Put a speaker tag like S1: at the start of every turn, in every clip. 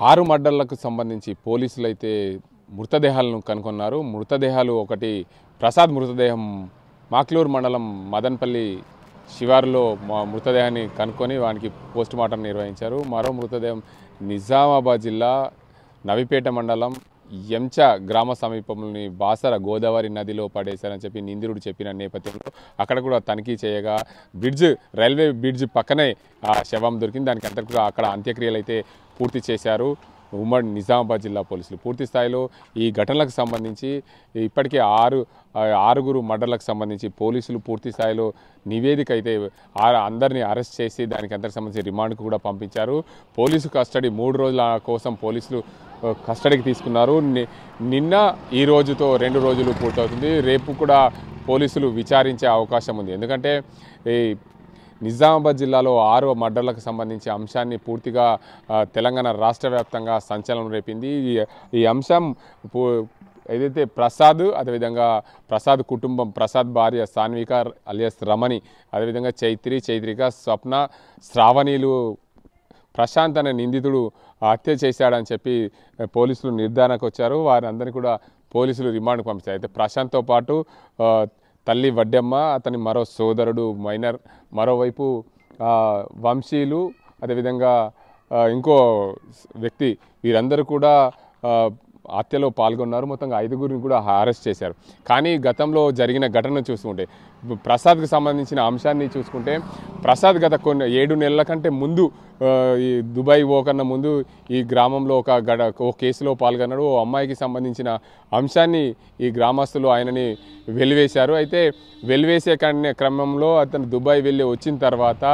S1: 6 మర్డర్లకు సంబంధించి పోలీసులు అయితే మృతదేహాలను కనుగొన్నారు. మృతదేహాలు ఒకటి ప్రసాద్ మృతదేహం మాక్లూరు మండలం మదన్పల్లి శివారులో మృతదేహాన్ని కనుక్కొని వానికి పోస్టుమార్టం నిర్వహించారు. మరో మృతదేహం నిజామాబాద్ జిల్లా నవిపేట మండలం ఎంచ గ్రామ సమీపంలోని బాసర గోదావరి నదిలో పడేశారని చెప్పి నిందితుడు చెప్పిన నేపథ్యంలో అక్కడ కూడా తనిఖీ చేయగా రైల్వే బ్రిడ్జ్ పక్కనే ఆ శవం దొరికింది. దానికి అంతా కూడా అక్కడ అంత్యక్రియలు అయితే పూర్తి చేశారు ఉమ్మడి నిజామాబాద్ జిల్లా పోలీసులు. పూర్తి స్థాయిలో ఈ ఘటనలకు సంబంధించి ఇప్పటికే ఆరుగురు మర్డర్లకు సంబంధించి పోలీసులు పూర్తి స్థాయిలో నివేదిక అయితే అందరినీ అరెస్ట్ చేసి దానికి అంతకు సంబంధించి రిమాండ్కు కూడా పంపించారు. పోలీసు కస్టడీ 3 రోజుల కోసం పోలీసులు కస్టడీకి తీసుకున్నారు. నిన్న ఈ రోజుతో 2 రోజులు పూర్తవుతుంది. రేపు కూడా పోలీసులు విచారించే అవకాశం ఉంది. ఎందుకంటే ఈ నిజామాబాద్ జిల్లాలో 6 మర్డర్లకు సంబంధించి అంశాన్ని పూర్తిగా తెలంగాణ రాష్ట్ర వ్యాప్తంగా సంచలనం రేపింది. ఈ అంశం ఏదైతే ప్రసాద్, అదేవిధంగా ప్రసాద్ కుటుంబం, ప్రసాద్ భార్య సాన్విక అలియాస్ రమణి, అదేవిధంగా చైత్రిక, స్వప్న, శ్రావణిలు ప్రశాంత్ అనే నిందితుడు హత్య చేశాడని చెప్పి పోలీసులు నిర్ధారణకు వచ్చారు. వారందరినీ కూడా పోలీసులు రిమాండ్కు పంపించారు. అయితే ప్రశాంత్తో పాటు తల్లి వడ్డెమ్మ, అతని మరో సోదరుడు మైనర్, మరోవైపు వంశీలు, అదేవిధంగా ఇంకో వ్యక్తి, వీరందరూ కూడా హత్యలో పాల్గొన్నారు. మొత్తంగా 5గురిని కూడా అరెస్ట్ చేశారు. కానీ గతంలో జరిగిన ఘటన చూసుకుంటే ప్రసాద్కి సంబంధించిన అంశాన్ని చూసుకుంటే ప్రసాద్ గత 7 నెలల కంటే ముందు ఈ దుబాయ్ పోకన్నా ముందు ఈ గ్రామంలో ఒక కేసులో పాల్గొన్నాడు. ఓ అమ్మాయికి సంబంధించిన అంశాన్ని ఈ గ్రామస్తులు ఆయనని వెలివేశారు. అయితే వెలివేసే క్రమంలో అతను దుబాయ్ వెళ్ళి వచ్చిన తర్వాత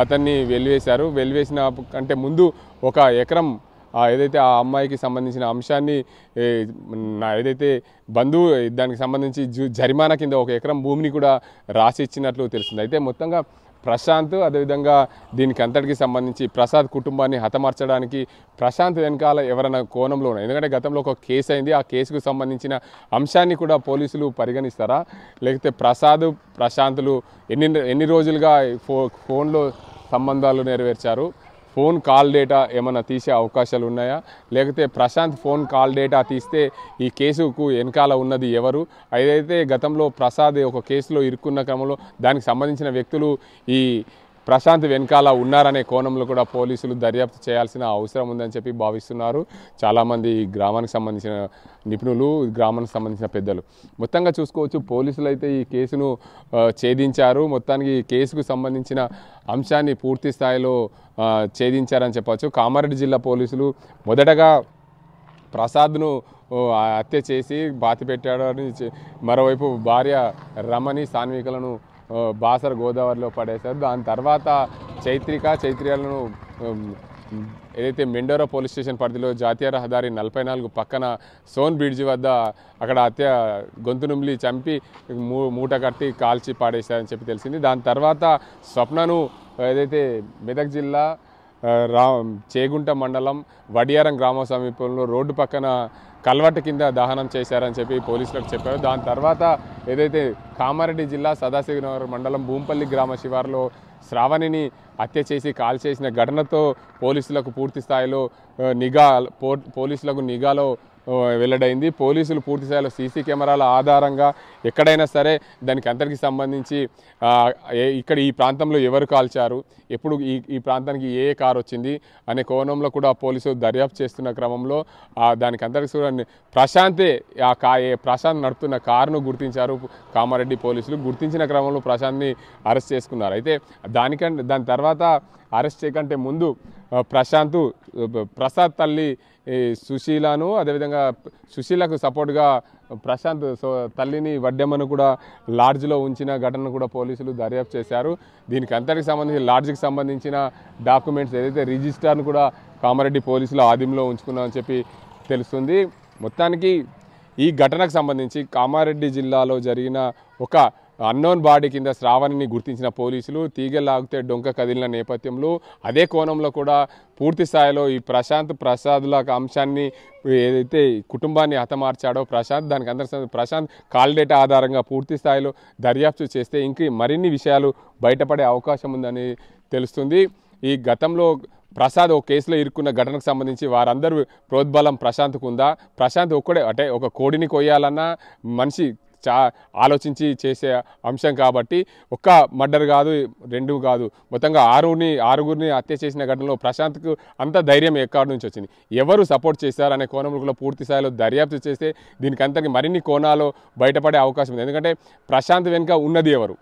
S1: అతన్ని వెలివేశారు. వెలివేసిన కంటే ముందు 1 ఎకరం ఏదైతే ఆ అమ్మాయికి సంబంధించిన అంశాన్ని ఏదైతే బంధువు దానికి సంబంధించి జరిమానా కింద 1 ఎకరం భూమిని కూడా రాసి ఇచ్చినట్లు తెలిసింది. అయితే మొత్తంగా ప్రశాంత్, అదేవిధంగా దీనికి అంతటికి సంబంధించి ప్రసాద్ కుటుంబాన్ని హతమార్చడానికి ప్రశాంత్ వెనకాల ఎవరైనా కోణంలో ఉన్నాయి. ఎందుకంటే గతంలో ఒక కేసు అయింది. ఆ కేసుకు సంబంధించిన అంశాన్ని కూడా పోలీసులు పరిగణిస్తారా, లేకపోతే ప్రశాంత్లు ఎన్ని రోజులుగా ఫోన్లో సంబంధాలు నెరవేర్చారు, ఫోన్ కాల్ డేటా ఏమైనా తీసే అవకాశాలు ఉన్నాయా, లేకపోతే ప్రశాంత్ ఫోన్ కాల్ డేటా తీస్తే ఈ కేసుకు వెనకాల ఉన్నది ఎవరు, ఏదైతే గతంలో ప్రసాద్ ఒక కేసులో ఇరుక్కున్న క్రమంలో దానికి సంబంధించిన వ్యక్తులు ఈ ప్రశాంత్ వెనకాల ఉన్నారనే కోణంలో కూడా పోలీసులు దర్యాప్తు చేయాల్సిన అవసరం ఉందని చెప్పి భావిస్తున్నారు చాలామంది గ్రామానికి సంబంధించిన నిపుణులు, గ్రామానికి సంబంధించిన పెద్దలు. మొత్తంగా చూసుకోవచ్చు పోలీసులు అయితే ఈ కేసును ఛేదించారు. మొత్తానికి ఈ కేసుకు సంబంధించిన అంశాన్ని పూర్తి స్థాయిలో ఛేదించారని చెప్పవచ్చు. కామారెడ్డి జిల్లా పోలీసులు మొదటగా ప్రసాద్ను హత్య చేసి బాతిపెట్టాడని, మరోవైపు భార్య రమణి, సాన్వికలను బాసర గోదావరిలో పడేశారు. దాని తర్వాత చైత్రికలను ఏదైతే మెండోరా పోలీస్ స్టేషన్ పరిధిలో జాతీయ రహదారి 44 పక్కన సోన్ బ్రిడ్జ్ వద్ద అక్కడ గొంతు నుమిలి చంపి మూట కట్టి కాల్చి పాడేశారని చెప్పి తెలిసింది. దాని తర్వాత స్వప్నను ఏదైతే మెదక్ జిల్లా చేగుంట మండలం వడియారం గ్రామ సమీపంలో రోడ్డు పక్కన కల్వట్టు కింద దహనం చేశారని చెప్పి పోలీసులకు చెప్పారు. దాని తర్వాత ఏదైతే కామారెడ్డి జిల్లా సదాశివనగర్ మండలం భూంపల్లి గ్రామ శివారులో శ్రావణిని హత్య చేసి కాల్ చేసిన ఘటనతో పోలీసులకు పూర్తి స్థాయిలో పోలీసులకు నిఘాలో వెల్లడైంది. పోలీసులు పూర్తి స్థాయిలో సీసీ కెమెరాల ఆధారంగా ఎక్కడైనా సరే దానికి అంతటికి సంబంధించి ఇక్కడ ఈ ప్రాంతంలో ఎవరు కాల్చారు, ఎప్పుడు ఈ ప్రాంతానికి ఏ కారు వచ్చింది అనే కోణంలో కూడా పోలీసులు దర్యాప్తు చేస్తున్న క్రమంలో దానికి అంతటికి కూడా ప్రశాంత్ నడుపుతున్న కారును గుర్తించారు కామారెడ్డి పోలీసులు. గుర్తించిన క్రమంలో ప్రశాంత్ని అరెస్ట్ చేసుకున్నారు. అయితే దాని తర్వాత అరెస్ట్ చేయకంటే ముందు ప్రసాద్ తల్లి సుశీలను, అదేవిధంగా సుశీలకు సపోర్ట్గా ప్రశాంత్ తల్లిని వడ్డెమ్మను కూడా లాడ్జ్లో ఉంచిన ఘటనను కూడా పోలీసులు దర్యాప్తు చేశారు. దీనికి అంతటికి సంబంధించి లాడ్జ్కి సంబంధించిన డాక్యుమెంట్స్ ఏదైతే రిజిస్టర్ను కూడా కామారెడ్డి పోలీసులు ఆధీనంలో ఉంచుకున్నామని చెప్పి తెలుస్తుంది. మొత్తానికి ఈ ఘటనకు సంబంధించి కామారెడ్డి జిల్లాలో జరిగిన ఒక అన్నోన్ బాడీ కింద శ్రావణిని గుర్తించిన పోలీసులు తీగలాగితే డొంక కదిలిన నేపథ్యంలో అదే కోణంలో కూడా పూర్తి స్థాయిలో ఈ ప్రసాద్ల అంశాన్ని ఏదైతే కుటుంబాన్ని హతమార్చాడో దానికి అందరి ప్రశాంత్ కాల్ డేటా ఆధారంగా పూర్తి స్థాయిలో దర్యాప్తు చేస్తే ఇంక మరిన్ని విషయాలు బయటపడే అవకాశం ఉందని తెలుస్తుంది. ఈ గతంలో ప్రసాద్ ఒక కేసులో ఇరుక్కున్న ఘటనకు సంబంధించి వారందరూ ప్రోద్బలం ప్రశాంత్కు ఉందా? ప్రశాంత్ ఒక్కడే అంటే ఒక కోడిని కొయ్యాలన్నా మనిషి ఆలోచించి చేసే అంశం కాబట్టి ఒక్క మర్డర్ కాదు, 2 కాదు, మొత్తంగా ఆరుగురిని హత్య చేసిన ఘటనలో ప్రశాంత్కు అంత ధైర్యం ఎక్కడి నుంచి వచ్చింది? ఎవరు సపోర్ట్ చేశారనే కోణంలో పూర్తి స్థాయిలో దర్యాప్తు చేస్తే దీనికి అంతకి మరిన్ని కోణాలు బయటపడే అవకాశం ఉంది. ఎందుకంటే ప్రశాంత్ వెనుక ఉన్నది ఎవరు,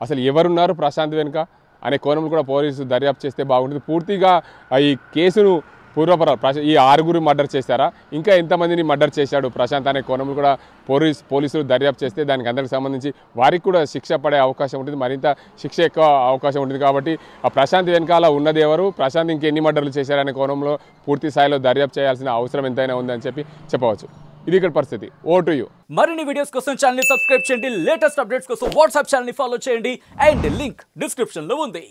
S1: అసలు ఎవరున్నారు ప్రశాంత్ వెనుక అనే కోణంలో కూడా పోలీసు దర్యాప్తు చేస్తే బాగుంటుంది. పూర్తిగా ఈ కేసును ఈ 6 మర్డర్ చేశారా, ఇంకా ఎంతమందిని మర్డర్ చేశాడు ప్రశాంత్ అనే కోణంలో కూడా పోలీసులు దర్యాప్తు చేస్తే దానికి అందరికి సంబంధించి వారికి కూడా శిక్ష పడే అవకాశం ఉంటుంది, మరింత శిక్ష ఎక్కువ అవకాశం ఉంటుంది. కాబట్టి ఆ ప్రశాంత్ వెనకాల ఉన్నది ఎవరు, ప్రశాంత్ ఇంకెన్ని మర్డర్లు చేశారనే కోణంలో పూర్తి స్థాయిలో దర్యాప్తు చేయాల్సిన అవసరం ఎంతైనా ఉందని చెప్పవచ్చు. ఇది ఇక్కడ పరిస్థితి. ఓ టు యు.
S2: మరిన్ని వీడియోస్ కోసం ఛానల్ ని సబ్స్క్రైబ్ చేయండి, లేటెస్ట్ అప్డేట్స్ కోసం వాట్సాప్ ఛానల్ ని ఫాలో చేయండి అండ్ లింక్ డిస్క్రిప్షన్ లో ఉంది.